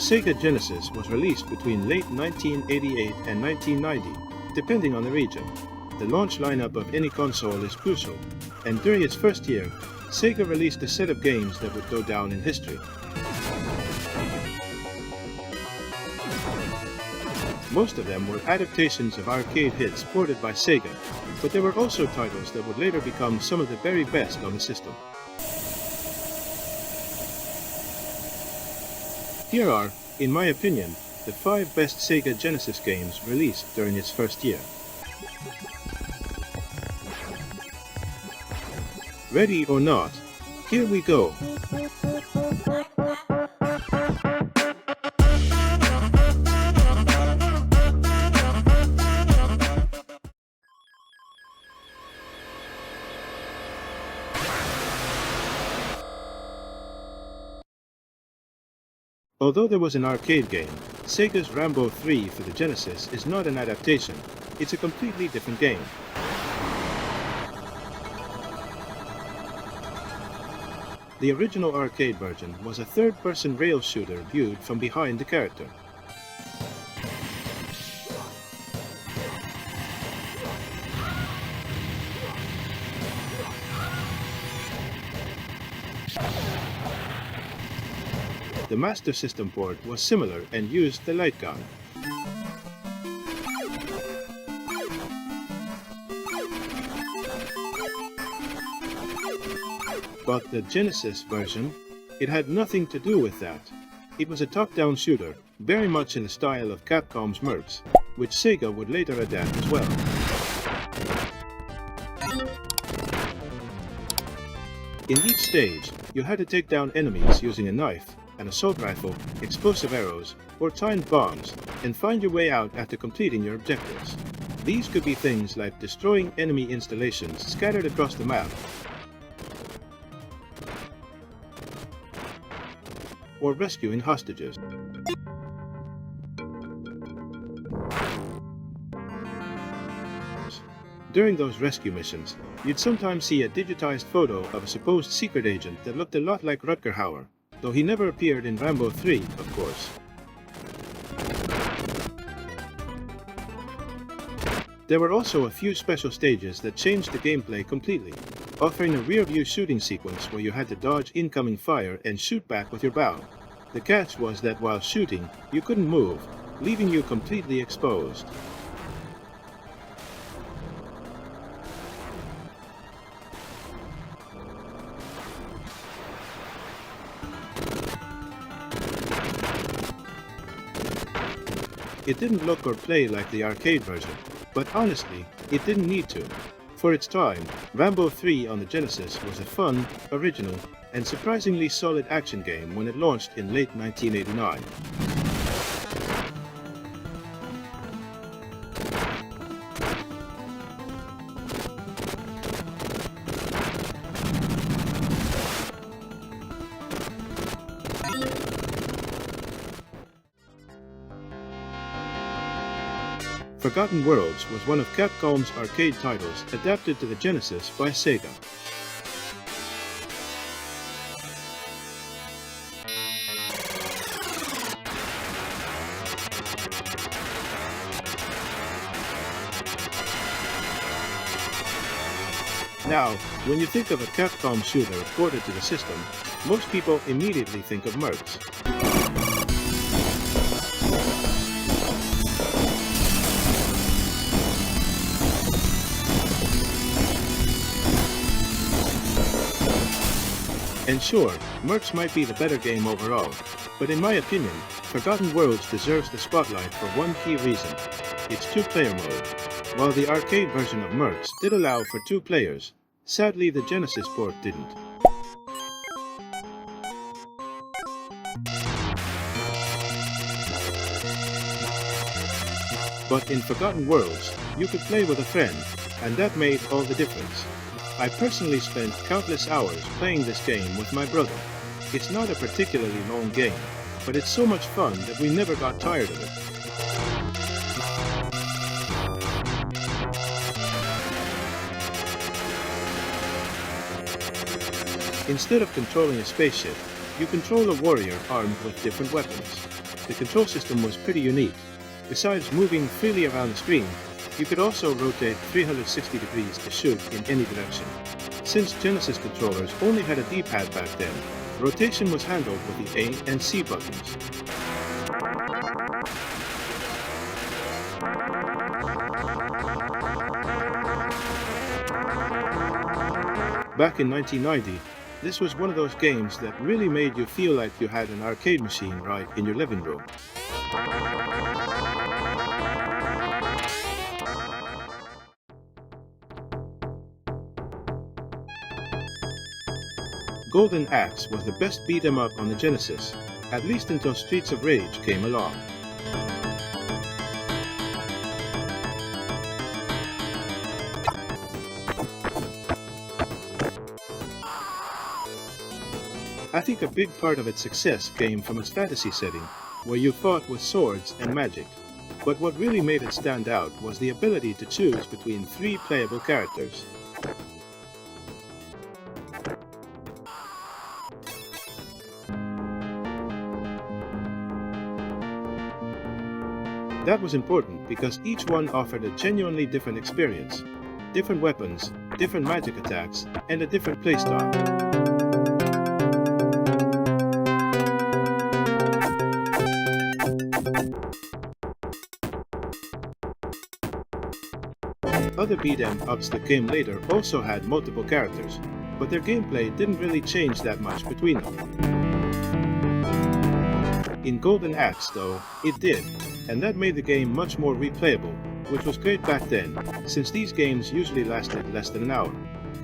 Sega Genesis was released between late 1988 and 1990, depending on the region. The launch lineup of any console is crucial, and during its first year, Sega released a set of games that would go down in history. Most of them were adaptations of arcade hits ported by Sega, but there were also titles that would later become some of the very best on the system. Here are, in my opinion, the 5 best Sega Genesis games released during its first year. Ready or not, here we go. Although there was an arcade game, Sega's Rambo 3 for the Genesis is not an adaptation, it's a completely different game. The original arcade version was a third-person rail shooter viewed from behind the character. The Master System port was similar and used the light gun. But the Genesis version, it had nothing to do with that. It was a top-down shooter, very much in the style of Capcom's Mercs, which Sega would later adapt as well. In each stage, you had to take down enemies using a knife, an assault rifle, explosive arrows, or timed bombs, and find your way out after completing your objectives. These could be things like destroying enemy installations scattered across the map, or rescuing hostages. During those rescue missions, you'd sometimes see a digitized photo of a supposed secret agent that looked a lot like Rutger Hauer, though he never appeared in Rambo 3, of course. There were also a few special stages that changed the gameplay completely, offering a rear-view shooting sequence where you had to dodge incoming fire and shoot back with your bow. The catch was that while shooting, you couldn't move, leaving you completely exposed. It didn't look or play like the arcade version, but honestly, it didn't need to. For its time, Rambo 3 on the Genesis was a fun, original, and surprisingly solid action game when it launched in late 1989. Forgotten Worlds was one of Capcom's arcade titles adapted to the Genesis by Sega. Now, when you think of a Capcom shooter ported to the system, most people immediately think of Mercs. And sure, Mercs might be the better game overall, but in my opinion, Forgotten Worlds deserves the spotlight for one key reason. Its 2-player mode. While the arcade version of Mercs did allow for 2 players, sadly the Genesis port didn't. But in Forgotten Worlds, you could play with a friend, and that made all the difference. I personally spent countless hours playing this game with my brother. It's not a particularly long game, but it's so much fun that we never got tired of it. Instead of controlling a spaceship, you control a warrior armed with different weapons. the control system was pretty unique. Besides moving freely around the screen, you could also rotate 360 degrees to shoot in any direction. Since Genesis controllers only had a D-pad back then, rotation was handled with the A and C buttons. Back in 1990, this was one of those games that really made you feel like you had an arcade machine right in your living room. Golden Axe was the best beat-em-up on the Genesis, at least until Streets of Rage came along. I think a big part of its success came from its fantasy setting, where you fought with swords and magic. But what really made it stand out was the ability to choose between 3 playable characters. That was important because each one offered a genuinely different experience, different weapons, different magic attacks, and a different playstyle. Other beat-em-ups that came later also had multiple characters, but their gameplay didn't really change that much between them. In Golden Axe, though, it did, and that made the game much more replayable, which was great back then, since these games usually lasted less than an hour.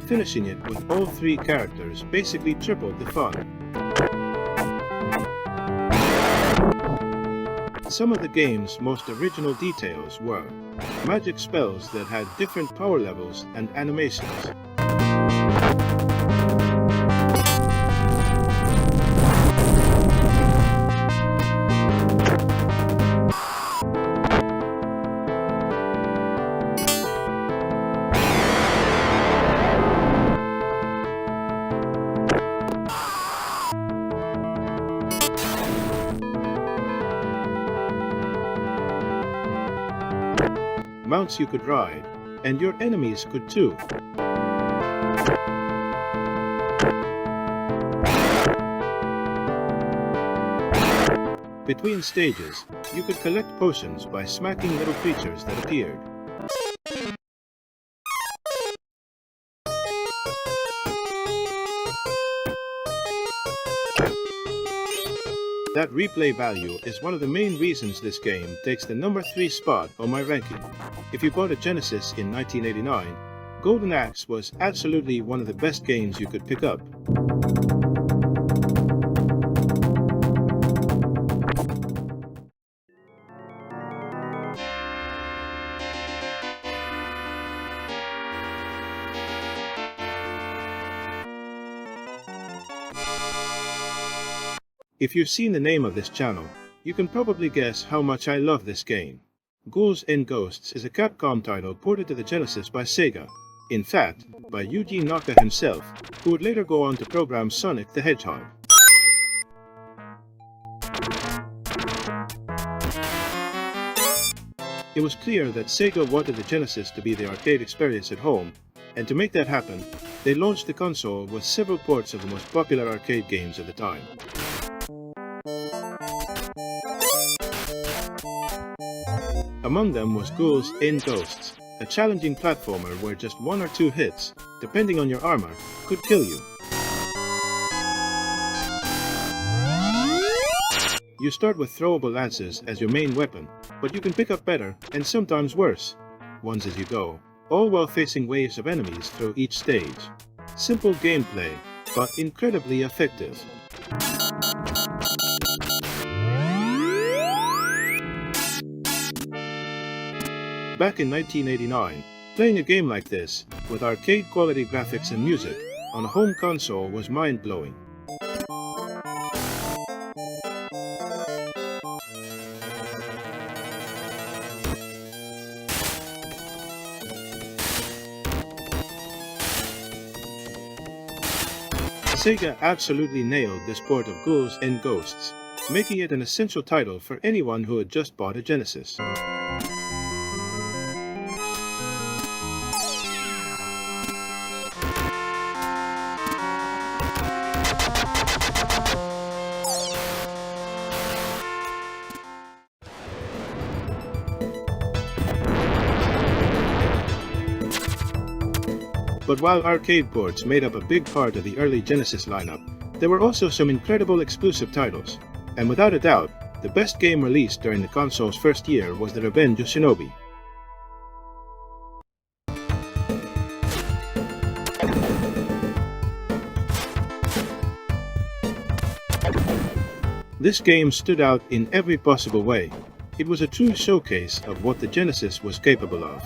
Finishing it with all 3 characters basically tripled the fun. Some of the game's most original details were magic spells that had different power levels and animations. Mounts you could ride, and your enemies could too. Between stages, you could collect potions by smacking little creatures that appeared. That replay value is one of the main reasons this game takes the number 3 spot on my ranking. If you bought a Genesis in 1989, Golden Axe was absolutely one of the best games you could pick up. If you've seen the name of this channel, you can probably guess how much I love this game. Ghouls'N Ghosts is a Capcom title ported to the Genesis by Sega, in fact, by Yuji Naka himself, who would later go on to program Sonic the Hedgehog. It was clear that Sega wanted the Genesis to be the arcade experience at home, and to make that happen, they launched the console with several ports of the most popular arcade games of the time. Among them was Ghouls'N Ghosts, a challenging platformer where just 1 or 2 hits, depending on your armor, could kill you. You start with throwable lances as your main weapon, but you can pick up better, and sometimes worse, ones as you go, all while facing waves of enemies through each stage. Simple gameplay, but incredibly effective. Back in 1989, playing a game like this, with arcade-quality graphics and music, on a home console was mind-blowing. Sega absolutely nailed this port of Ghouls'N Ghosts. making it an essential title for anyone who had just bought a Genesis. But while arcade ports made up a big part of the early Genesis lineup, there were also some incredible exclusive titles, and without a doubt, the best game released during the console's first year was The Revenge of Shinobi. This game stood out in every possible way. It was a true showcase of what the Genesis was capable of.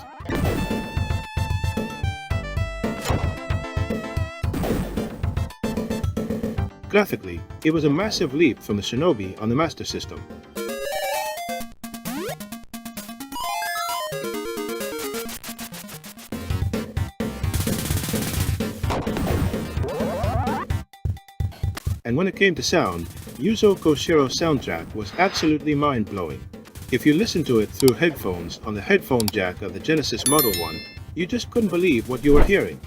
Graphically, it was a massive leap from the Shinobi on the Master System. And when it came to sound, Yuzo Koshiro's soundtrack was absolutely mind-blowing. If you listened to it through headphones on the headphone jack of the Genesis Model 1, you just couldn't believe what you were hearing.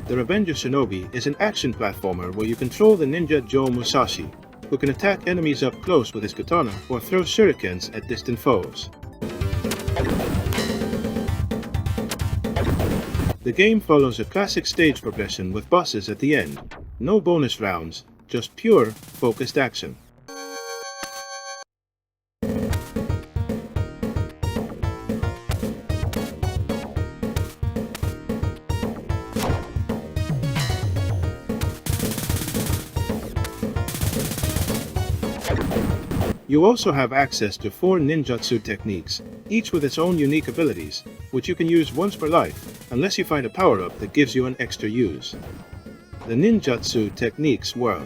The Revenge of Shinobi is an action platformer where you control the ninja Joe Musashi, who can attack enemies up close with his katana or throw shurikens at distant foes. The game follows a classic stage progression with bosses at the end. No bonus rounds, just pure, focused action. You also have access to 4 ninjutsu techniques, each with its own unique abilities, which you can use once per life, unless you find a power-up that gives you an extra use. The ninjutsu techniques were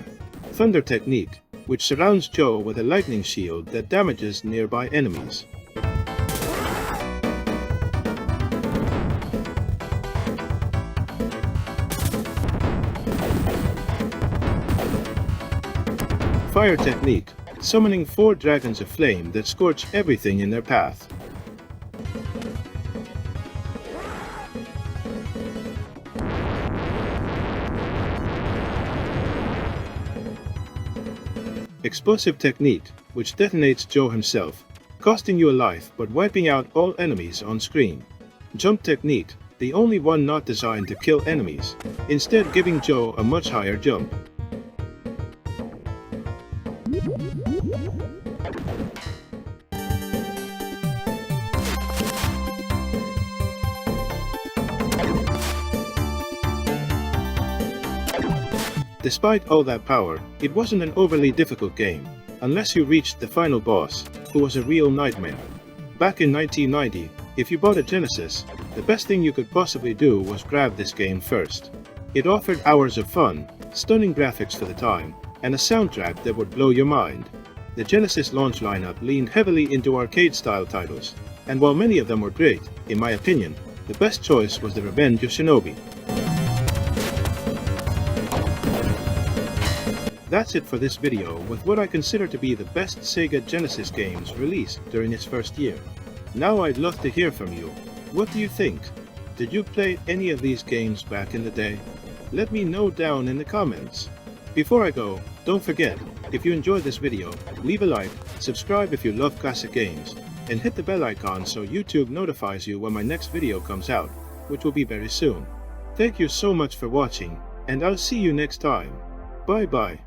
Thunder Technique, which surrounds Joe with a lightning shield that damages nearby enemies. Fire Technique, summoning 4 dragons of flame that scorch everything in their path. Explosive Technique, which detonates Joe himself, costing you a life but wiping out all enemies on screen. Jump Technique, the only one not designed to kill enemies, instead giving Joe a much higher jump. Despite all that power, it wasn't an overly difficult game, unless you reached the final boss, who was a real nightmare. Back in 1990, if you bought a Genesis, the best thing you could possibly do was grab this game first. It offered hours of fun, stunning graphics for the time, and a soundtrack that would blow your mind. The Genesis launch lineup leaned heavily into arcade-style titles, and while many of them were great, in my opinion, the best choice was The Revenge of Shinobi. That's it for this video with what I consider to be the best Sega Genesis games released during its first year. Now I'd love to hear from you. What do you think? Did you play any of these games back in the day? Let me know down in the comments. Before I go, don't forget, if you enjoyed this video, leave a like, subscribe if you love classic games, and hit the bell icon so YouTube notifies you when my next video comes out, which will be very soon. Thank you so much for watching, and I'll see you next time. Bye bye.